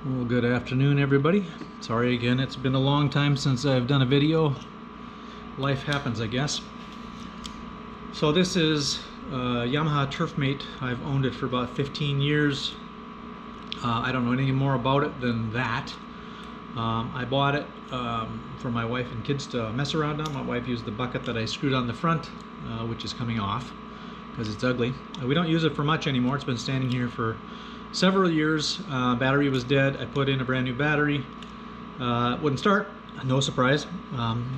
Well, good afternoon, everybody. Sorry again, it's been a long time since I've done a video. Life happens, I guess. So this is Yamaha TurfMate. I've owned it for about 15 years. I don't know any more about it than that. I bought it for my wife and kids to mess around on. My wife used the bucket that I screwed on the front, which is coming off because it's ugly. We don't use it for much anymore. It's been standing here for several years. Battery was dead. I put in a brand new battery. Wouldn't start. No surprise.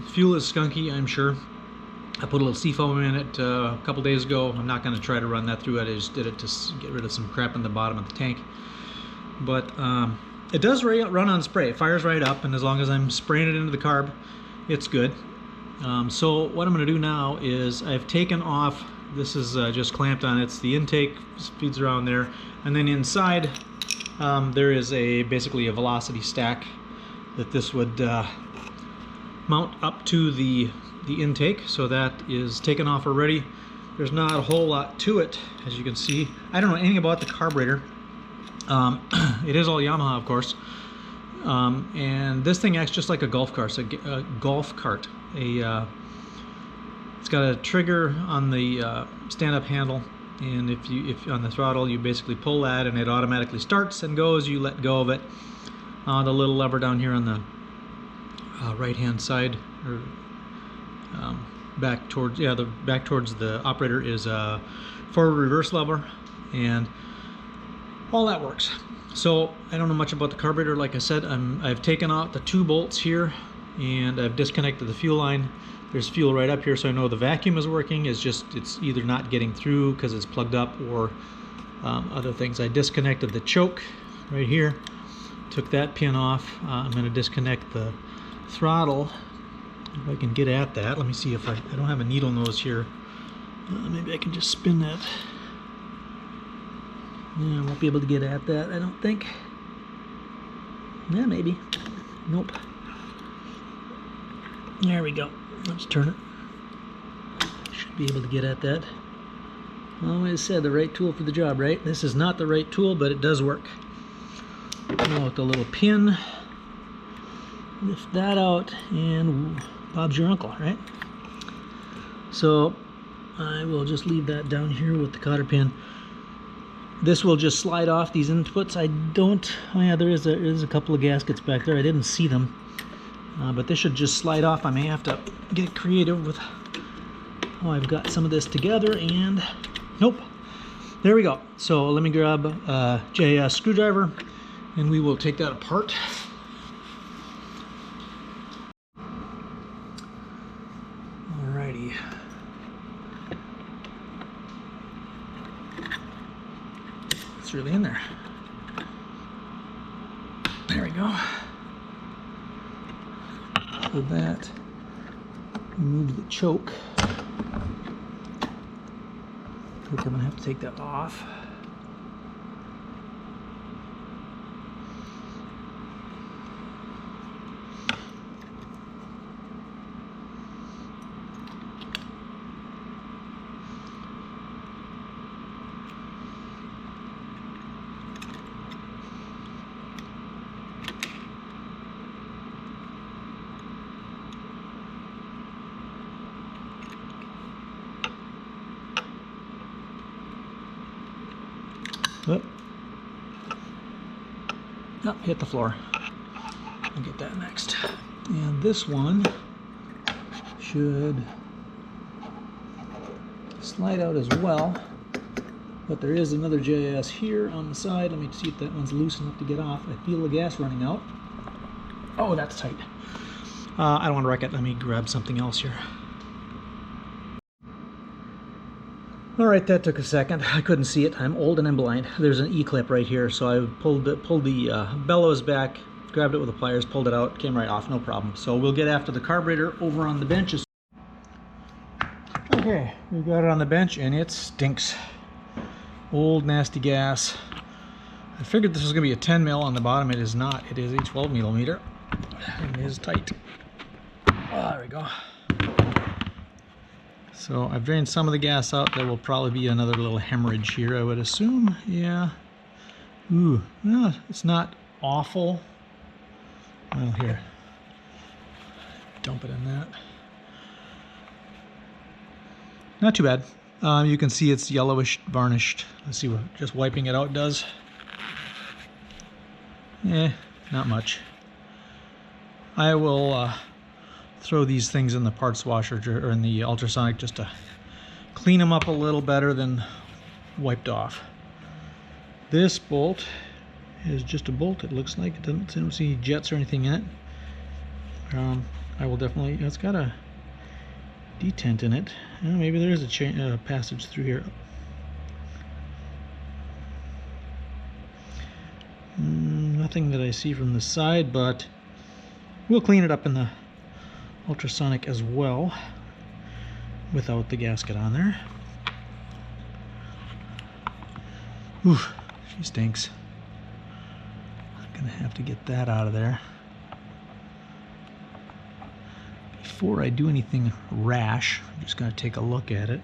Fuel is skunky, I'm sure. I put a little seafoam in it a couple days ago. I'm not going to try to run that through it. I just did it to get rid of some crap in the bottom of the tank. But it does run on spray. It fires right up, and as long as I'm spraying it into the carb, it's good. So what I'm going to do now is I've taken off. This is just clamped on. It's the intake, feeds around there, and then inside there is basically a velocity stack that this would mount up to the intake. So that is taken off already. There's not a whole lot to it, as you can see. I don't know anything about the carburetor. It is all Yamaha, of course, and this thing acts just like a golf cart. It's got a trigger on the stand-up handle, and if on the throttle, you basically pull that, and it automatically starts and goes. You let go of it. The little lever down here on the right-hand side, or back towards the operator, is a forward-reverse lever, and all that works. So I don't know much about the carburetor. Like I said, I've taken out the 2 bolts here, and I've disconnected the fuel line. There's fuel right up here, so I know the vacuum is working. It's either not getting through because it's plugged up, or other things. I disconnected the choke right here, took that pin off. I'm going to disconnect the throttle. If I can get at that. Let me see if I don't have a needle nose here. Maybe I can just spin that. Yeah, I won't be able to get at that, I don't think. Yeah, maybe. Nope. There we go. Let's turn it. Should be able to get at that. Always said the right tool for the job, right? This is not the right tool, but it does work. Now with the little pin, lift that out, and Bob's your uncle, right? So I will just leave that down here with the cotter pin. This will just slide off these inputs. Oh yeah, there is a couple of gaskets back there. I didn't see them. But this should just slide off. I may have to get creative with how I've got some of this together, and nope. There we go. So let me grab a JS screwdriver, and we will take that apart. Alrighty. It's really in there. There we go. So that removes the choke. I think I'm gonna have to take that off. Oop. Oh, hit the floor. I'll get that next. And this one should slide out as well. But there is another JS here on the side. Let me see if that one's loose enough to get off. I feel the gas running out. Oh, that's tight. I don't want to wreck it. Let me grab something else here. Alright, that took a second. I couldn't see it. I'm old and I'm blind. There's an E-clip right here, so I pulled the bellows back, grabbed it with the pliers, pulled it out, came right off, no problem. So we'll get after the carburetor over on the benches. Okay, we've got it on the bench, and it stinks. Old nasty gas. I figured this was going to be a 10 mil on the bottom. It is not. It is a 12 millimeter. It is tight. Oh, there we go. So I've drained some of the gas out. There will probably be another little hemorrhage here, I would assume. Yeah. Ooh, no, it's not awful. Well, here, dump it in that. Not too bad. You can see it's yellowish varnished. Let's see what just wiping it out does. Not much. I will throw these things in the parts washer or in the ultrasonic just to clean them up a little better than wiped off. This bolt is just a bolt, it looks like. I don't see jets or anything in it. I will definitely, it's got a detent in it. Maybe there is a passage through here. Nothing that I see from the side, but we'll clean it up in the ultrasonic as well without the gasket on there. Ooh, she stinks. I'm gonna have to get that out of there before I do anything rash. I'm just gonna take a look at it.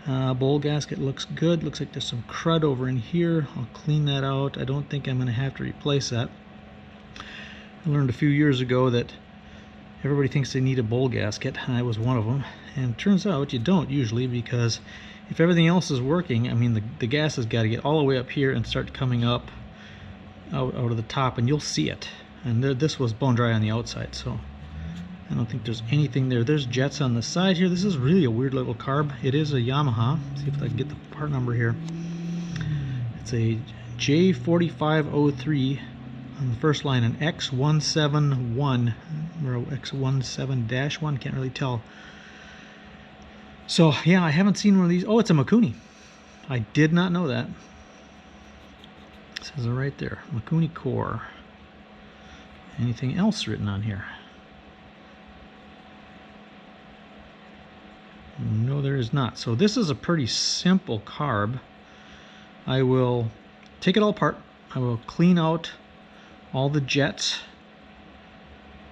Bowl gasket looks good. Looks like there's some crud over in here. I'll clean that out. I don't think I'm gonna have to replace that. I learned a few years ago that everybody thinks they need a bowl gasket. I was one of them, and it turns out you don't usually, because if everything else is working, I mean the gas has got to get all the way up here and start coming up out of the top, and you'll see it. And this was bone dry on the outside, so I don't think there's anything there. There's jets on the side here. This is really a weird little carb. It is a Yamaha. Let's see if I can get the part number here. It's a J4503 on the first line, an X171 or X17-1, can't really tell. So yeah, I haven't seen one of these. Oh, it's a Mikuni. I did not know that. It says it right there, Mikuni core. Anything else written on here? No, there is not. So this is a pretty simple carb. I will take it all apart. I will clean out all the jets,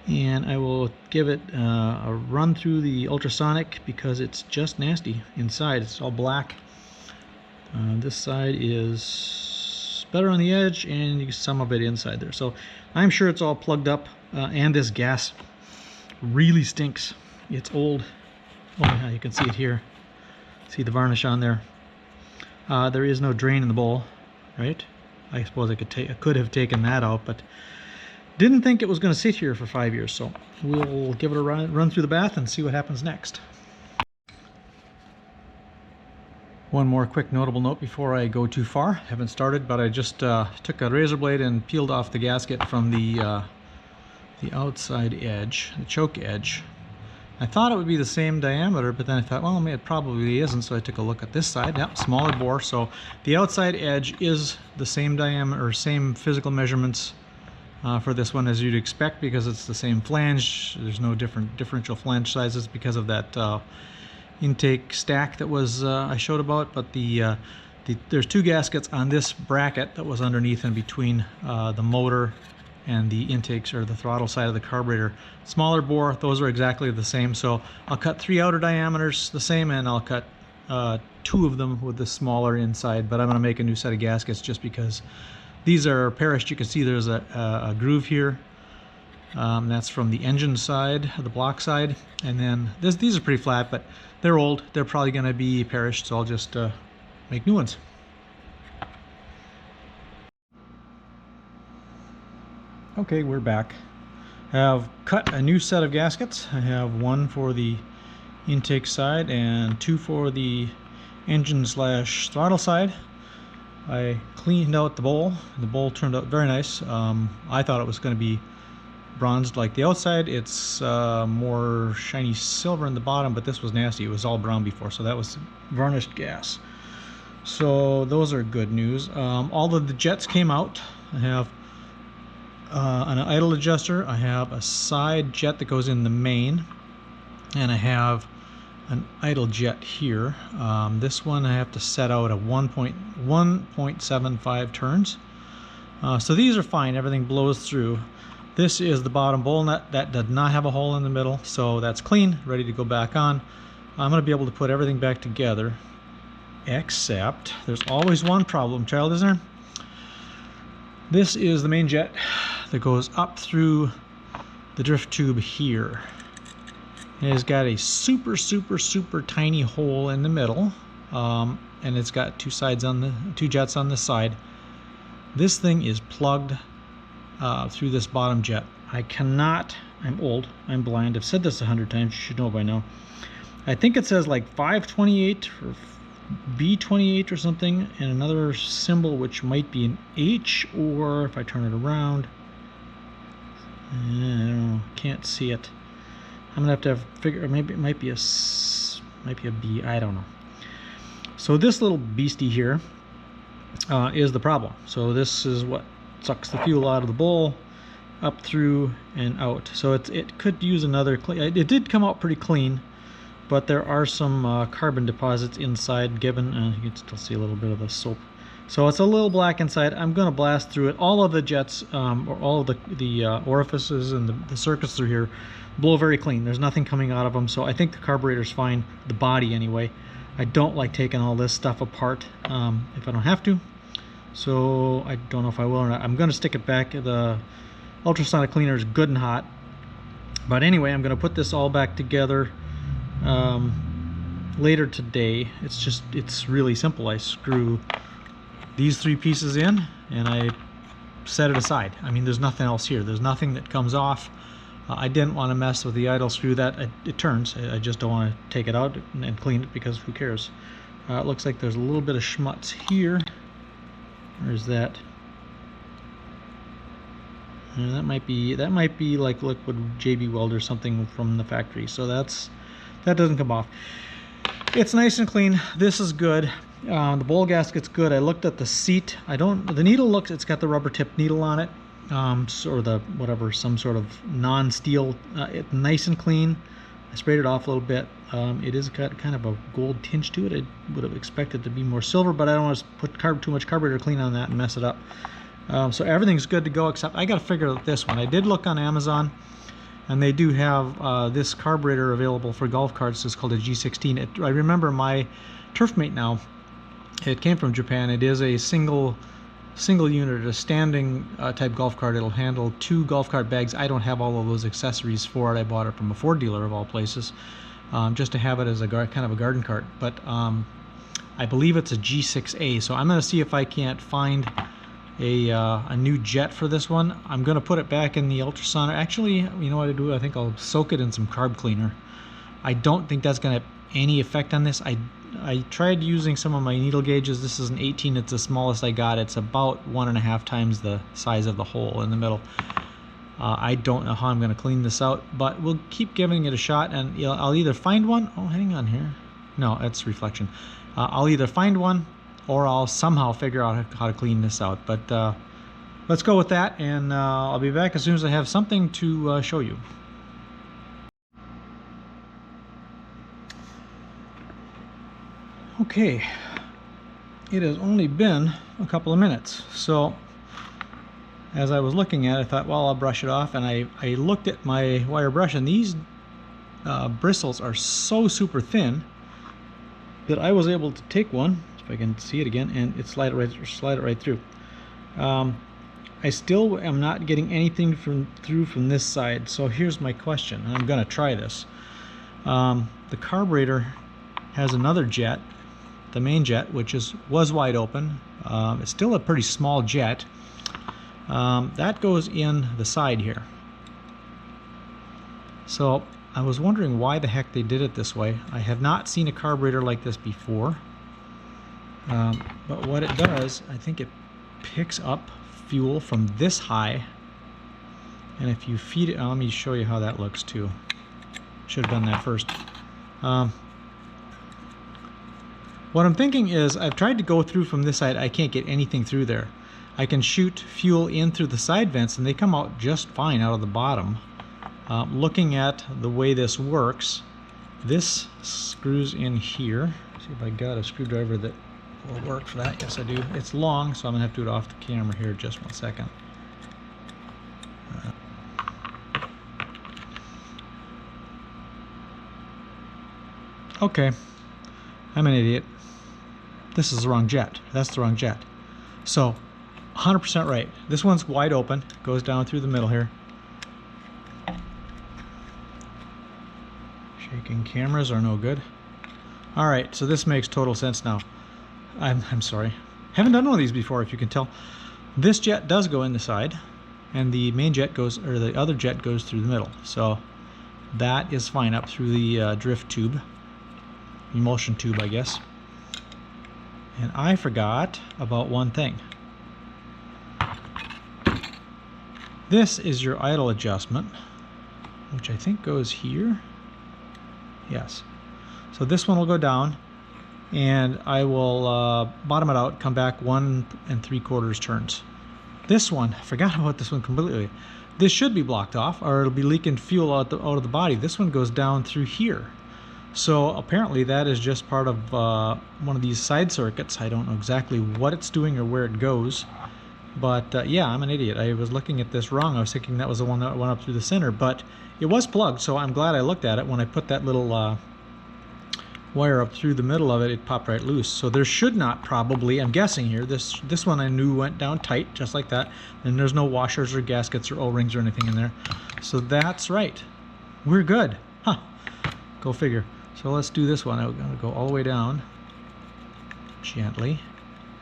and I will give it a run through the ultrasonic because it's just nasty inside. It's all black. This side is better on the edge, and you get some of it inside there. So I'm sure it's all plugged up, and this gas really stinks. It's old. Oh yeah, you can see it here. See the varnish on there. There is no drain in the bowl, right? I suppose I could have taken that out, but didn't think it was going to sit here for 5 years. So we'll give it a run through the bath and see what happens next. One more quick notable note before I go too far. Haven't started, but I just took a razor blade and peeled off the gasket from the outside edge, the choke edge. I thought it would be the same diameter, but then I thought, well, it probably isn't, so I took a look at this side. Yep, smaller bore, so the outside edge is the same diameter, or same physical measurements for this one as you'd expect, because it's the same flange. There's no differential flange sizes because of that intake stack that was I showed about, but there's two gaskets on this bracket that was underneath and between the motor and the intakes, or the throttle side of the carburetor. Smaller bore, those are exactly the same. So I'll cut 3 outer diameters the same, and I'll cut 2 of them with the smaller inside, but I'm gonna make a new set of gaskets just because these are perished. You can see there's a groove here. That's from the engine side, the block side. And then these are pretty flat, but they're old. They're probably gonna be perished, so I'll just make new ones. Okay, we're back. I have cut a new set of gaskets. I have one for the intake side and 2 for the engine / throttle side. I cleaned out the bowl. The bowl turned out very nice. I thought it was going to be bronzed like the outside. It's more shiny silver in the bottom, but this was nasty. It was all brown before, so that was varnished gas. So those are good news. All of the jets came out. I have an idle adjuster, I have a side jet that goes in the main, and I have an idle jet here. This one I have to set out at 1.75 turns. So these are fine, everything blows through. This is the bottom bowl nut that did not have a hole in the middle, so that's clean, ready to go back on. I'm going to be able to put everything back together, except there's always one problem, child, isn't there? This is the main jet that goes up through the drift tube here. It has got a super tiny hole in the middle, and it's got two jets on this side. This thing is plugged through this bottom jet. I cannot. I'm old. I'm blind. I've said this 100 times. You should know by now. I think it says like 528 or B28 or something, and another symbol which might be an H, or if I turn it around, I don't know, can't see it. I'm gonna have to figure, or maybe it might be a B, I don't know. So this little beastie here is the problem. So this is what sucks the fuel out of the bowl, up through and out. So it could use another clean. It did come out pretty clean, but there are some carbon deposits inside, given you can still see a little bit of the soap. So it's a little black inside. I'm going to blast through it. All of the jets, or all of the orifices and the circuits through here blow very clean. There's nothing coming out of them, so I think the carburetor's fine, the body anyway. I don't like taking all this stuff apart if I don't have to, so I don't know if I will or not. I'm going to stick it back. The ultrasonic cleaner is good and hot, but anyway, I'm going to put this all back together later today. It's really simple. I screw these three pieces in and I set it aside. I mean, there's nothing else here. There's nothing that comes off. I didn't want to mess with the idle screw. That it turns. I just don't want to take it out and clean it, because who cares. It looks like there's a little bit of schmutz here. Where's that? That might be like liquid JB Weld or something from the factory. So that doesn't come off. It's nice and clean. This is good. The bowl gasket's good. I looked at the seat. The needle looks, it's got the rubber tip needle on it, or the whatever, some sort of non-steel. It's nice and clean. I sprayed it off a little bit. It is got kind of a gold tinge to it. I would have expected to be more silver, but I don't want to put too much carburetor clean on that and mess it up. So everything's good to go, except I got to figure out this one. I did look on Amazon, and they do have this carburetor available for golf carts. It's called a G16. I remember my TurfMate now. It came from Japan. It is a single unit, a standing type golf cart. It'll handle 2 golf cart bags. I don't have all of those accessories for it. I bought it from a Ford dealer of all places, just to have it as a kind of a garden cart. But I believe it's a G6A. So I'm going to see if I can't find a new jet for this one. I'm going to put it back in the ultrasonic. Actually, you know what I do? I think I'll soak it in some carb cleaner. I don't think that's going to have any effect on this. I tried using some of my needle gauges. This is an 18. It's the smallest I got. It's about 1.5 times the size of the hole in the middle. I don't know how I'm going to clean this out, but we'll keep giving it a shot, and I'll either find one. Oh, hang on here. No, it's reflection. I'll either find one, or I'll somehow figure out how to clean this out. But let's go with that, and I'll be back as soon as I have something to show you. Okay, it has only been a couple of minutes. So as I was looking at it, I thought, well, I'll brush it off, and I looked at my wire brush, and these bristles are so super thin that I was able to take one, if I can see it again, and slide it right through. I still am not getting anything through from this side. So here's my question, and I'm going to try this. The carburetor has another jet, the main jet, which was wide open. It's still a pretty small jet. That goes in the side here. So I was wondering why the heck they did it this way. I have not seen a carburetor like this before. But what it does, I think it picks up fuel from this high, and if you feed it, let me show you how that looks too. Should have done that first. What I'm thinking is, I've tried to go through from this side. I can't get anything through there. I can shoot fuel in through the side vents, and they come out just fine out of the bottom. Looking at the way this works, this screws in here. See if I got a screwdriver that will work for that. Yes, I do. It's long, so I'm gonna have to do it off the camera here. Just 1 second. Okay, I'm an idiot. This is the wrong jet. That's the wrong jet. So 100% right. This one's wide open, goes down through the middle here. Shaking cameras are no good. All right, so this makes total sense now. I'm sorry. Haven't done one of these before, if you can tell. This jet does go in the side, and the main jet goes, or the other jet goes through the middle. So that is fine up through the drift tube, emulsion tube, I guess. And I forgot about one thing. This is your idle adjustment, which I think goes here. Yes. So this one will go down, and I will bottom it out, come back 1 3/4 turns. This one, I forgot about this one completely. This should be blocked off, or it'll be leaking fuel out of the body. This one goes down through here. So apparently that is just part of one of these side circuits. I don't know exactly what it's doing or where it goes. But yeah, I'm an idiot. I was looking at this wrong. I was thinking that was the one that went up through the center, but it was plugged, so I'm glad I looked at it. When I put that little wire up through the middle of it, it popped right loose. So there should not probably, I'm guessing here, this one I knew went down tight, just like that. And there's no washers or gaskets or O-rings or anything in there. So that's right. We're good. Huh. Go figure. So let's do this one. I'm going to go all the way down gently,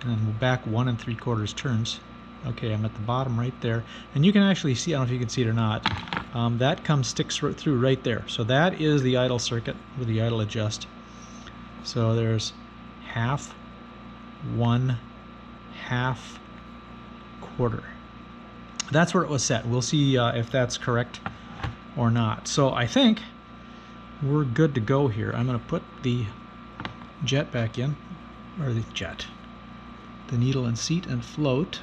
and then we'll back 1 3/4 turns. Okay, I'm at the bottom right there, and you can actually see, I don't know if you can see it or not, that sticks right through right there. So that is the idle circuit with the idle adjust. So there's 1/2, 1, 1/2, 1/4. That's where it was set. We'll see if that's correct or not. So I think we're good to go here. I'm going to put the jet back in, or the needle and seat and float.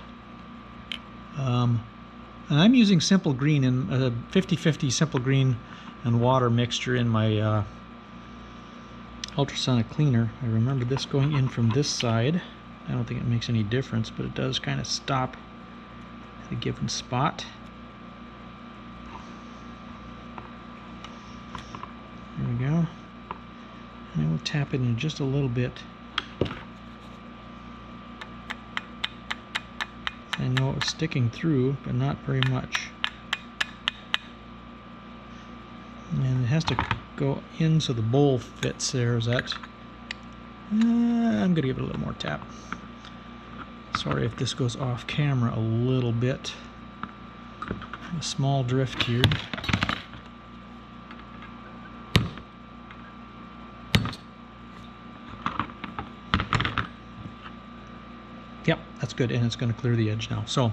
And I'm using simple green in 50/50 simple green and water mixture in my ultrasonic cleaner. I remember this going in from this side. I don't think it makes any difference, but it does kind of stop at a given spot. There we go. And we'll tap it in just a little bit. I know it was sticking through, but not very much. And it has to go in so the bowl fits there. Is that? I'm going to give it a little more tap. Sorry if this goes off camera a little bit. A small drift here. Yep, that's good, and it's going to clear the edge now. So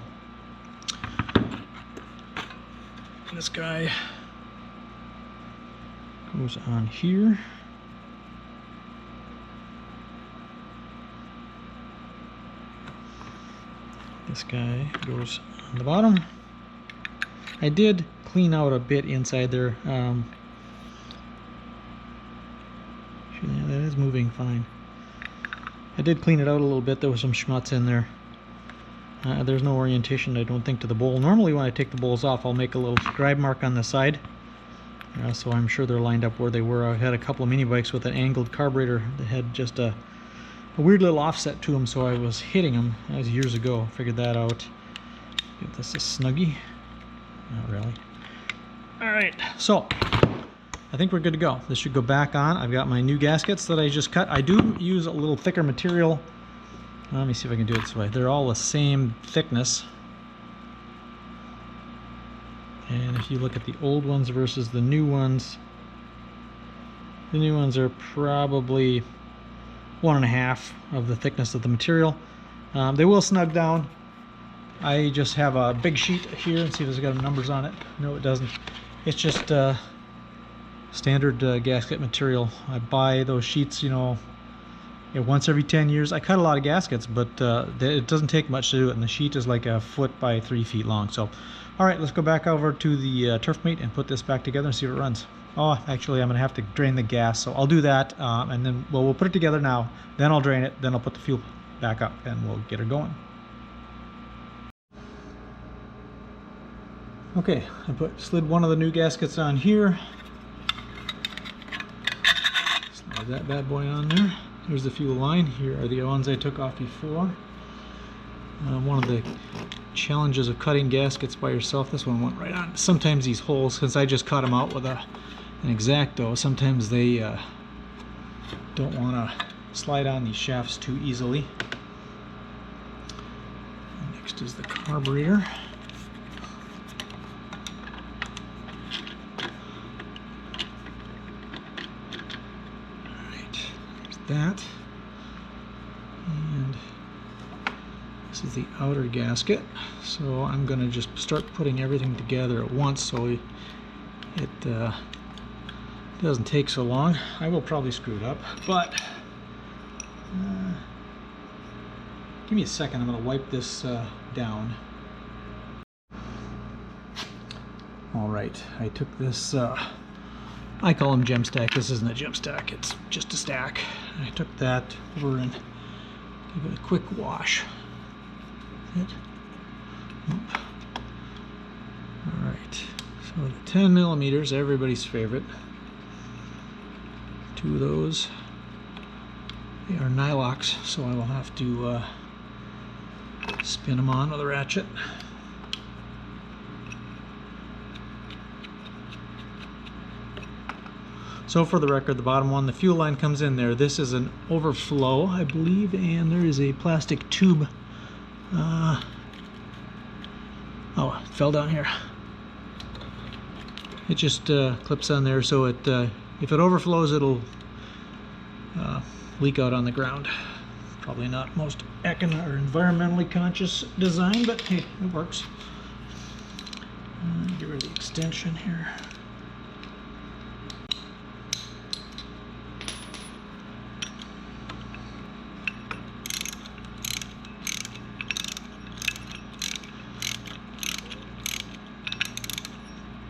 this guy goes on here. This guy goes on the bottom. I did clean out a bit inside there. Yeah, that is moving fine. I did clean it out a little bit. There was some schmutz in there. There's no orientation, I don't think, to the bowl. Normally when I take the bowls off, I'll make a little scribe mark on the side. So I'm sure they're lined up where they were. I had a couple of mini bikes with an angled carburetor that had just a weird little offset to them, so I was hitting them. That was years ago. Figured that out. Give this a snuggie. Not really. Alright, so I think we're good to go. This should go back on. I've got my new gaskets that I just cut. I do use a little thicker material. Let me see if I can do it this way. They're all the same thickness. And if you look at the old ones versus the new ones are probably 1.5 of the thickness of the material. They will snug down. I just have a big sheet here and see if it's got numbers on it. No, it doesn't. It's just standard gasket material. I buy those sheets, you know, once every 10 years. I cut a lot of gaskets, but it doesn't take much to do it, and the sheet is like 1 foot by 3 feet long. So, all right, let's go back over to the TurfMate and put this back together and see if it runs. Oh, actually, I'm going to have to drain the gas, so I'll do that, and then we'll put it together now. Then I'll drain it, then I'll put the fuel back up, and we'll get her going. Okay, I slid one of the new gaskets on here. Slide that bad boy on there. Here's the fuel line. Here are the ones I took off before. One of the challenges of cutting gaskets by yourself, this one went right on. Sometimes these holes, since I just cut them out with an X-Acto, sometimes they don't want to slide on these shafts too easily. Next is the carburetor. Alright, there's that. And this is the outer gasket. So I'm going to just start putting everything together at once so it doesn't take so long. I will probably screw it up, but give me a second. I'm going to wipe this down. Alright, I took this, I call them gem stack. This isn't a gem stack, it's just a stack. I took that over and give it a quick wash. Alright, so the 10 millimeters, everybody's favorite. 2 of those. They are Nylox, so I will have to spin them on with a ratchet. So for the record, the bottom one, the fuel line comes in there. This is an overflow, I believe, and there is a plastic tube. Oh, it fell down here. It just clips on there, so it if it overflows, it'll leak out on the ground. Probably not most environmentally conscious design, but hey, it works. Get rid of the extension here.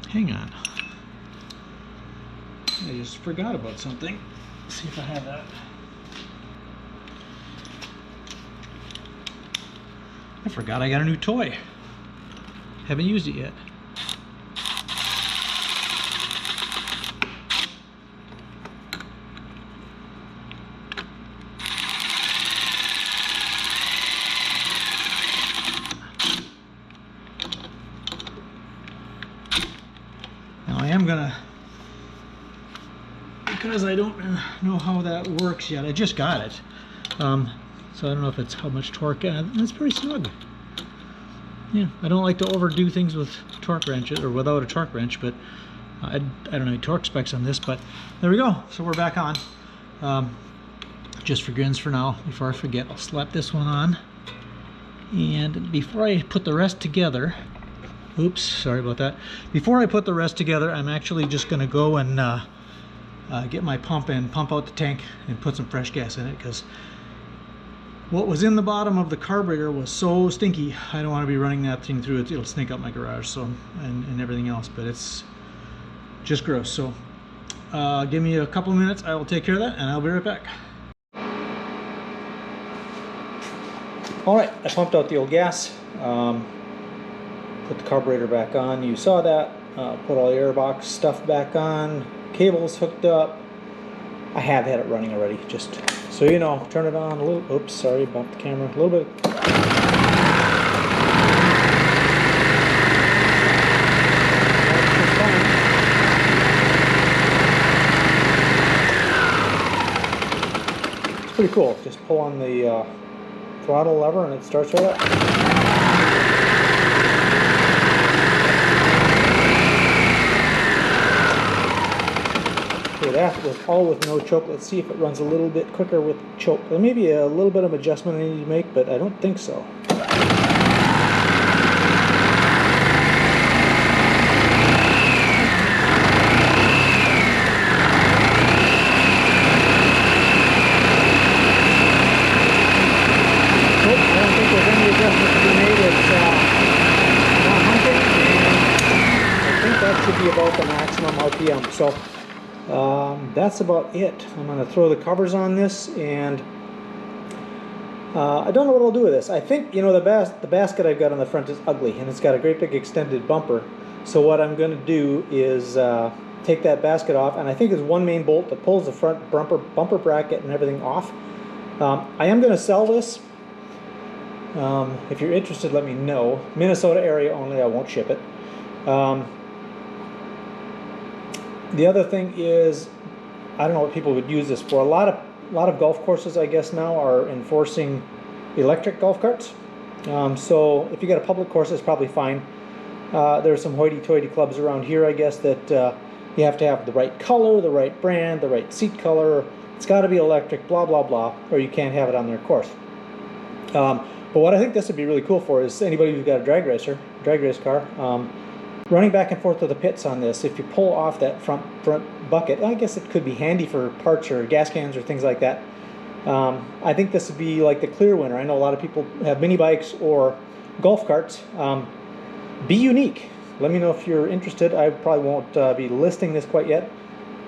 Hang on. I just forgot about something. Let's see if I have that. I forgot I got a new toy. Haven't used it yet. Now I am gonna, because I don't know how that works yet. I just got it. So I don't know if it's how much torque, it's pretty snug. Yeah, I don't like to overdo things with torque wrenches, or without a torque wrench, but I don't know any torque specs on this, but there we go. So we're back on. Just for grins for now, before I forget, I'll slap this one on. And before I put the rest together, oops, sorry about that. Before I put the rest together, I'm actually just gonna go and get my pump and pump out the tank and put some fresh gas in it, because what was in the bottom of the carburetor was so stinky. I don't want to be running that thing through it. It'll stink up my garage, so and everything else, but it's just gross. So give me a couple of minutes, I will take care of that, and I'll be right back. Alright, I pumped out the old gas, put the carburetor back on. You saw that. Put all the airbox stuff back on, cables hooked up. I have had it running already, just so you know. Turn it on a little, oops, sorry, bumped the camera a little bit. It's pretty cool. Just pull on the throttle lever and it starts right up. Okay, that was all with no choke. Let's see if it runs a little bit quicker with choke. There may be a little bit of adjustment I need to make, but I don't think so. Nope, I don't think there's any adjustment to be made. It's not hunting, and I think that should be about the maximum RPM. So that's about it. I'm going to throw the covers on this, and I don't know what I'll do with this. I think, you know, the basket I've got on the front is ugly, and it's got a great big extended bumper. So what I'm going to do is take that basket off, and I think there's one main bolt that pulls the front bumper bracket and everything off. I am going to sell this. If you're interested, let me know. Minnesota area only, I won't ship it. The other thing is, I don't know what people would use this for. A lot of golf courses, I guess, now are enforcing electric golf carts. So if you got a public course, it's probably fine. There's some hoity-toity clubs around here, I guess, that you have to have the right color, the right brand, the right seat color. It's got to be electric, blah, blah, blah, or you can't have it on their course. But what I think this would be really cool for is anybody who's got a drag race car, running back and forth to the pits on this. If you pull off that front bucket, I guess it could be handy for parts or gas cans or things like that. I think this would be like the clear winner. I know a lot of people have mini bikes or golf carts. Be unique. Let me know if you're interested. I probably won't be listing this quite yet.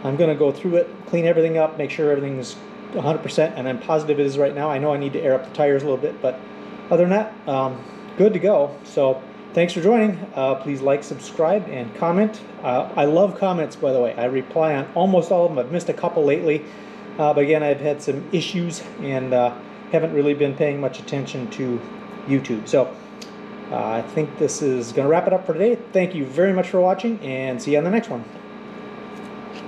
I'm going to go through it, clean everything up, make sure everything's 100%, and I'm positive it is right now. I know I need to air up the tires a little bit, but other than that, good to go. So thanks for joining. Please like, subscribe, and comment. I love comments, by the way. I reply on almost all of them. I've missed a couple lately, but again, I've had some issues and haven't really been paying much attention to YouTube. So I think this is going to wrap it up for today. Thank you very much for watching, and see you on the next one.